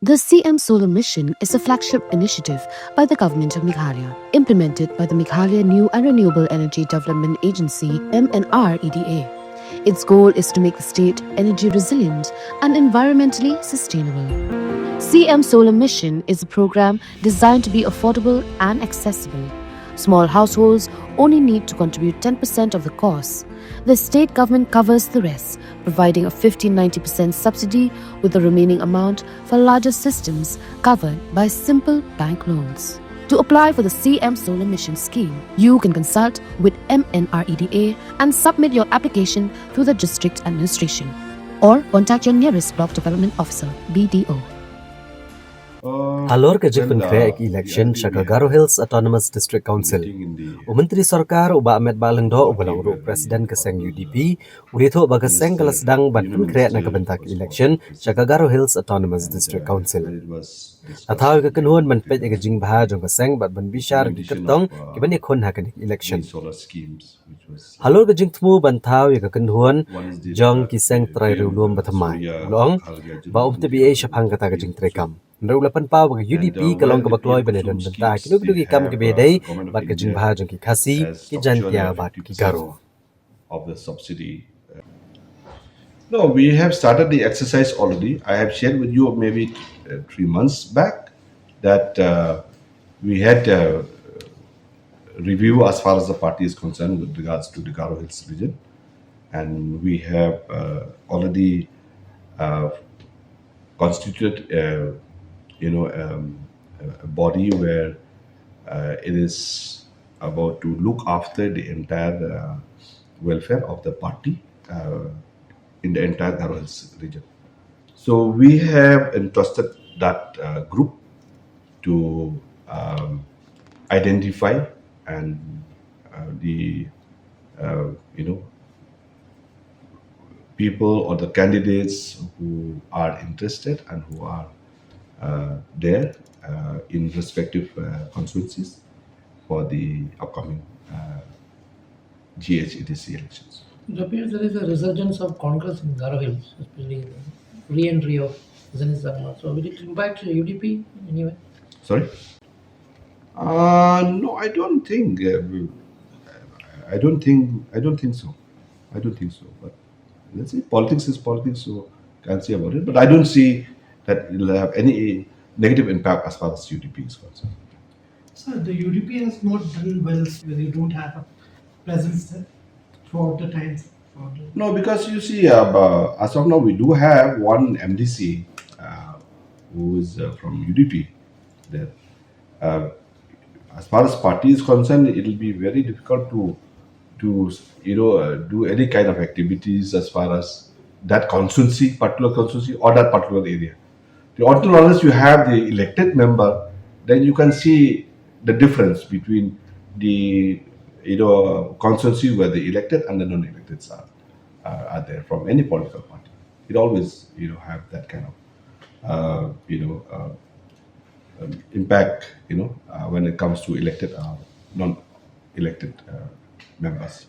The CM Solar Mission is a flagship initiative by the government of Meghalaya, implemented by the Meghalaya New and Renewable Energy Development Agency (MNREDA). Its goal is to make the state energy resilient and environmentally sustainable. CM Solar Mission is a program designed to be affordable and accessible. Small households only need to contribute 10% of the cost. The state government covers the rest, providing a 50-90% subsidy, with the remaining amount for larger systems covered by simple bank loans. To apply for the CM Solar Mission scheme, you can consult with MNREDA and submit your application through the district administration, or contact your nearest block development officer (BDO). Halor ke Pynkhreh election Shakagaro Hills Autonomous District Council. Menteri Sarkar uba Metbah lengdo ubalang ru Presiden keseng UDP ulitho bagaseng kelas sedang ban Pynkhreh na kebentak election Shakagaro Hills Autonomous District Council. Atau ke kenuan menpet ke jing bah jong keseng bat ban bishar di kertong kiban ikon hakan election. Halor ke jing temu ban tau ke kenuan jong kiseng trai rulum batamai. Long ba TBA syapang kata ke jing trekam. Nrulapan pau bagi UDP kalong kebakloi benedon bentah kinu kedugi kam kebedai bat ke jing bah jong ki khasi ki jantia bat ki garo of the subsidy. No, we have started the exercise already. I have shared with you maybe 3 months back that we had a review as far as the party is concerned with regards to the Garo Hills region, and we have already constituted a body where it is about to look after the entire welfare of the party in the entire Garo Hills region. So we have entrusted that group to identify and the people or the candidates who are interested and who are there in respective constituencies for the upcoming GHADC elections. It appears there is a resurgence of Congress in Garo Hills, especially the re-entry of Zanis Dharma. So will it impact UDP in any way? Sorry? No, I don't think. I don't think so. I don't think so. But let's see, politics is politics, so can't say about it. But I don't see that it will have any negative impact as far as UDP is concerned. Sir, the UDP has not done well when you don't have a presence there throughout the times. No, because you see, as of now, we do have one MDC who is from UDP there. As far as party is concerned, it will be very difficult to do any kind of activities as far as that particular constituency or that particular area. Until unless you have the elected member, then you can see the difference between the constituency where the elected and the non-elected are there from any political party. It always have that kind of impact when it comes to elected or non-elected members.